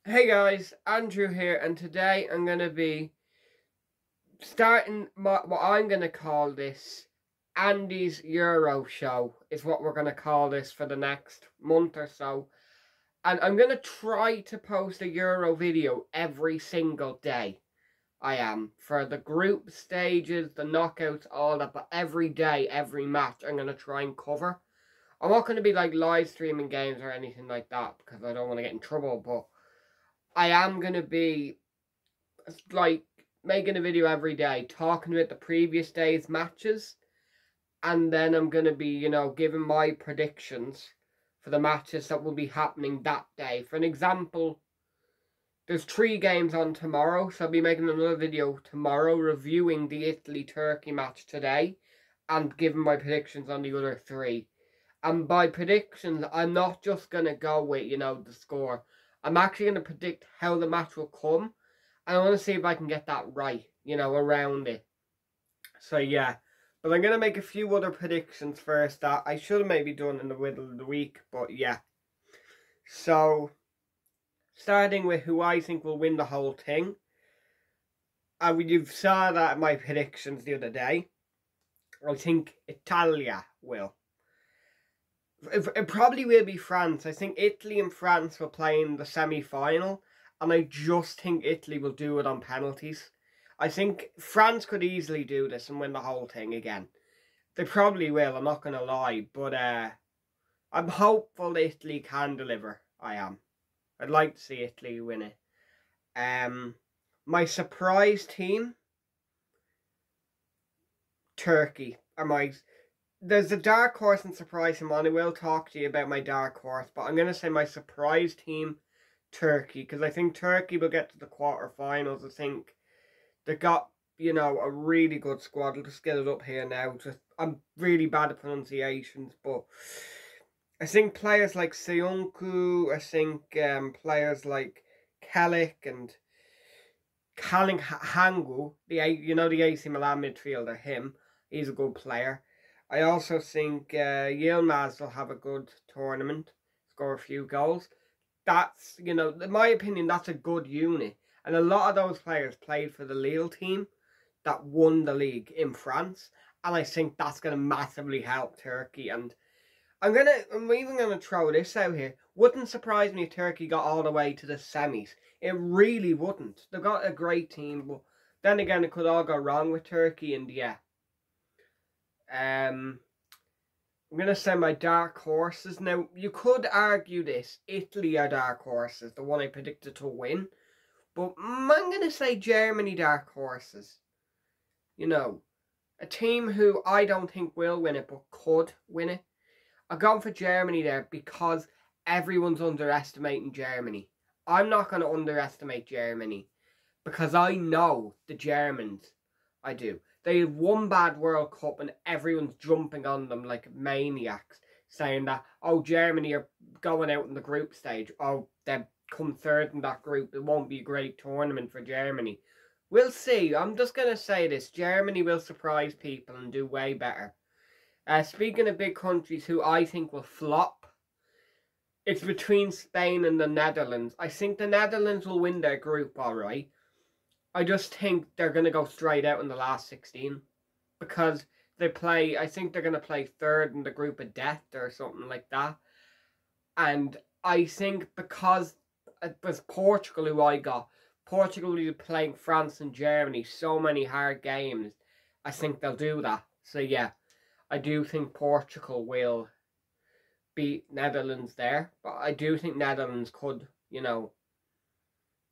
Hey guys, Andrew here, and today I'm going to be starting what I'm going to call this Andy's Euro Show, is what we're going to call this for the next month or so. And I'm going to try to post a Euro video every single day. I am. For the group stages, the knockouts, all that, but every day, every match, I'm going to try and cover. I'm not going to be like live streaming games or anything like that because I don't want to get in trouble, but I am going to be like making a video every day talking about the previous day's matches, and then I'm going to be, giving my predictions for the matches that will be happening that day. For an example, there's 3 games on tomorrow, so I'll be making another video tomorrow reviewing the Italy-Turkey match today and giving my predictions on the other 3. And by predictions, I'm not just going to go with, the score. I'm actually going to predict how the match will come, and I want to see if I can get that right, around it. So yeah, but I'm going to make a few other predictions first that I should have maybe done in the middle of the week, but yeah. So, starting with who I think will win the whole thing. You saw that in my predictions the other day. I think Italia will. It probably will be France. I think Italy and France will play in the semi-final, and I just think Italy will do it on penalties. I think France could easily do this and win the whole thing again. They probably will, I'm not going to lie, but I'm hopeful Italy can deliver. I am. I'd like to see Italy win it. My surprise team, Turkey. There's a dark horse and surprise team, and I will talk to you about my dark horse, but I'm going to say my surprise team, Turkey, because I think Turkey will get to the quarterfinals. I think they got, a really good squad. I'll just get it up here now. I'm really bad at pronunciations, but I think players like Seunku, I think players like Kalik and Kaling Hangu, the AC Milan midfielder, he's a good player. I also think Yilmaz will have a good tournament, score a few goals. That's, in my opinion, that's a good unit. And a lot of those players played for the Lille team that won the league in France. And I think that's going to massively help Turkey. And I'm even gonna throw this out here. Wouldn't surprise me if Turkey got all the way to the semis. It really wouldn't. They've got a great team, but then again, it could all go wrong with Turkey. And yeah, I'm gonna say my dark horses. Now you could argue this: Italy are dark horses, the one I predicted to win. But I'm gonna say Germany dark horses. A team who I don't think will win it, but could win it. I've gone for Germany there because everyone's underestimating Germany. I'm not going to underestimate Germany because I know the Germans. I do. They had one bad World Cup and everyone's jumping on them like maniacs, saying that, oh, Germany are going out in the group stage. Oh, they've come third in that group. It won't be a great tournament for Germany. We'll see. I'm just going to say this. Germany will surprise people and do way better. Speaking of big countries who I think will flop, it's between Spain and the Netherlands. I think the Netherlands will win their group, alright. I just think they're going to go straight out in the last 16. Because I think they're going to play third in the group of death or something like that. And I think because it was Portugal who I got, Portugal will be playing France and Germany, so many hard games. I think they'll do that. So yeah. I do think Portugal will beat Netherlands there, but I do think Netherlands could,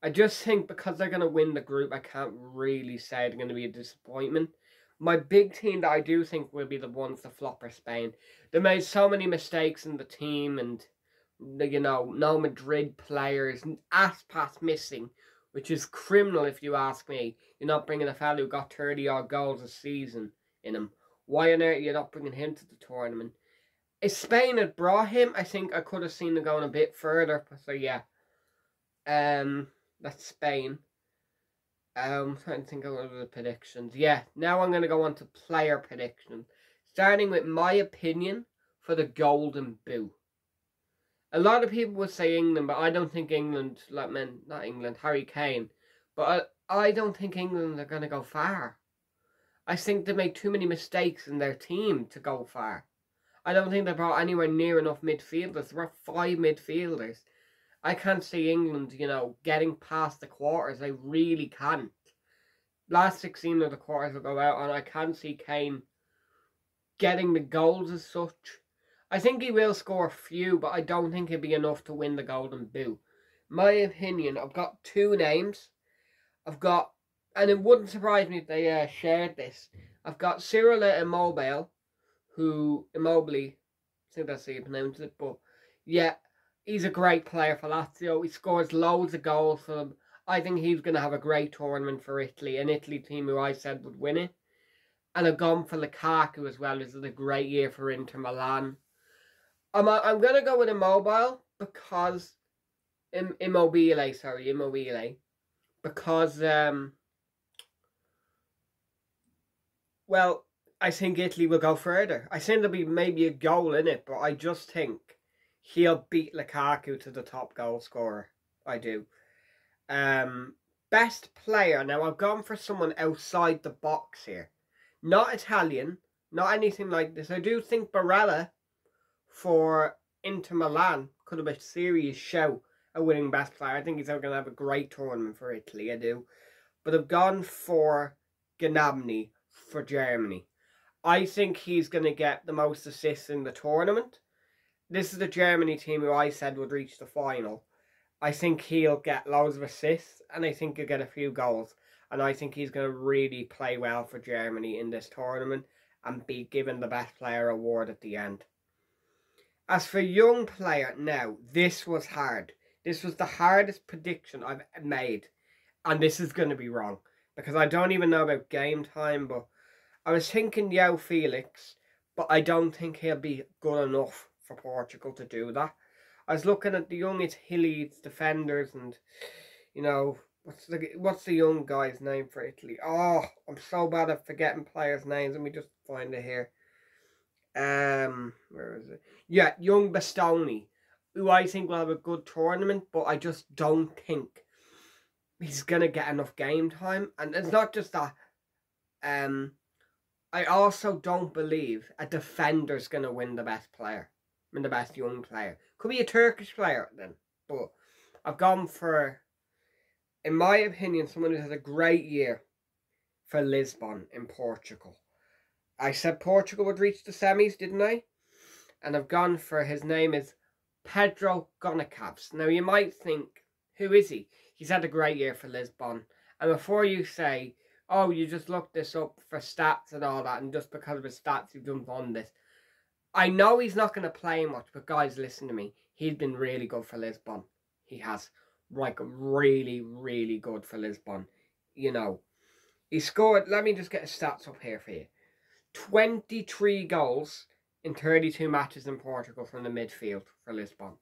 I just think because they're going to win the group, I can't really say they're going to be a disappointment. My big team that I do think will be the ones to flop are Spain. They made so many mistakes in the team and, no Madrid players, Aspas missing, which is criminal if you ask me. You're not bringing a fellow who got 30-odd goals a season in him. Why on earth are you not bringing him to the tournament? If Spain had brought him, I think I could have seen them going a bit further. So yeah, that's Spain. I'm trying to think of other predictions. Yeah, now I'm going to go on to player predictions. Starting with my opinion for the Golden Boot. A lot of people would say England, but I don't think England, not England, Harry Kane. But I don't think England are going to go far. I think they make too many mistakes in their team to go far. I don't think they brought anywhere near enough midfielders. There were 5 midfielders. I can't see England, getting past the quarters. I really can't. Last 16 of the quarters will go out, and I can't see Kane getting the goals as such. I think he will score a few, but I don't think it'll be enough to win the Golden Boot. My opinion, I've got 2 names. And it wouldn't surprise me if they shared this. I've got Cyril Immobile, Immobile, I think that's how you pronounce it, but yeah, he's a great player for Lazio. He scores loads of goals for them. I think he's going to have a great tournament for Italy, an Italy team who I said would win it. And I've gone for Lukaku as well. This is a great year for Inter Milan. I'm going to go with Immobile because Immobile, because well, I think Italy will go further. I think there'll be maybe a goal in it, but I just think he'll beat Lukaku to the top goal scorer. I do. Best player. Now, I've gone for someone outside the box here. Not Italian, not anything like this. I do think Barella for Inter Milan could have been a serious shout at winning best player. I think he's going to have a great tournament for Italy, I do. But I've gone for Gnabry for Germany. I think he's going to get the most assists in the tournament. This is the Germany team who I said would reach the final. I think he'll get loads of assists, and I think he'll get a few goals. And I think he's going to really play well for Germany in this tournament and be given the best player award at the end. As for young player, now, this was hard. This was the hardest prediction I've made. And this is going to be wrong, because I don't even know about game time, but I was thinking João Felix, but I don't think he'll be good enough for Portugal to do that. I was looking at the young Italy defenders, and what's the young guy's name for Italy? Oh, I'm so bad at forgetting players' names. Let me just find it here. Where is it? Yeah, young Bastoni, who I think will have a good tournament, but I just don't think he's gonna get enough game time. And it's not just that. I also don't believe a defender's gonna win the best player, the best young player. Could be a Turkish player then, but I've gone for, in my opinion, someone who has a great year for Lisbon in Portugal. I said Portugal would reach the semis, didn't I? And I've gone for, his name is Pedro Goncalves. Now you might think, who is he? He's had a great year for Lisbon. And before you say, oh, you just looked this up for stats and all that, and just because of his stats you've jumped on this. I know he's not going to play much, but guys, listen to me. He's been really good for Lisbon. He has. Like, really, really good for Lisbon. He scored, let me just get his stats up here for you. 23 goals in 32 matches in Portugal from the midfield for Lisbon.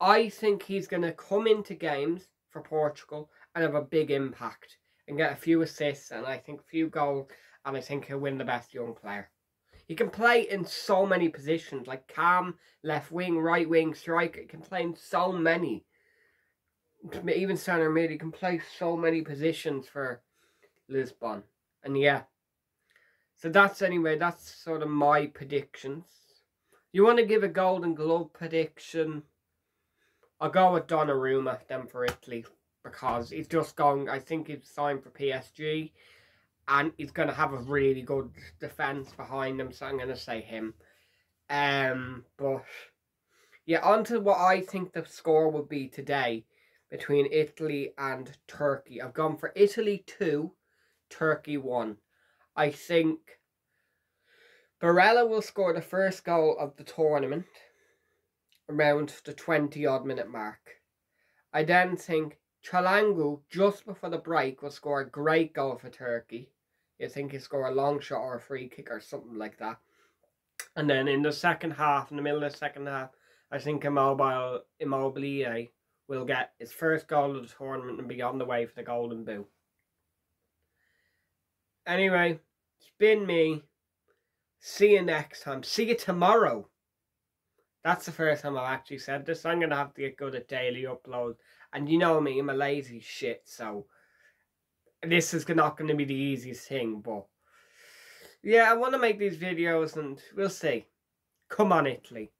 I think he's going to come into games for Portugal and have a big impact and get a few assists and I think a few goals, and I think he'll win the best young player. He can play in so many positions, like cam, left wing, right wing, striker. He can play in so many. Even centre mid, he can play so many positions for Lisbon. And yeah. So that's sort of my predictions. You want to give a Golden Glove prediction? I'll go with Donnarumma then for Italy, because he's just going, I think he's signed for PSG, and he's going to have a really good defence behind him, so I'm going to say him. But yeah, on to what I think the score will be today between Italy and Turkey. I've gone for Italy 2, Turkey 1. I think Barella will score the first goal of the tournament around the 20-odd minute mark. I then think Çalhanoğlu, just before the break, will score a great goal for Turkey. You think he'll score a long shot or a free kick or something like that. And then in the second half, in the middle of the second half, I think Immobile will get his first goal of the tournament and be on the way for the Golden Boot. Anyway, it's been me. See you next time. See you tomorrow. That's the first time I've actually said this. I'm going to have to get good at daily upload. And you know me, I'm a lazy shit, so this is not going to be the easiest thing, but yeah, I want to make these videos and we'll see. Come on, Italy.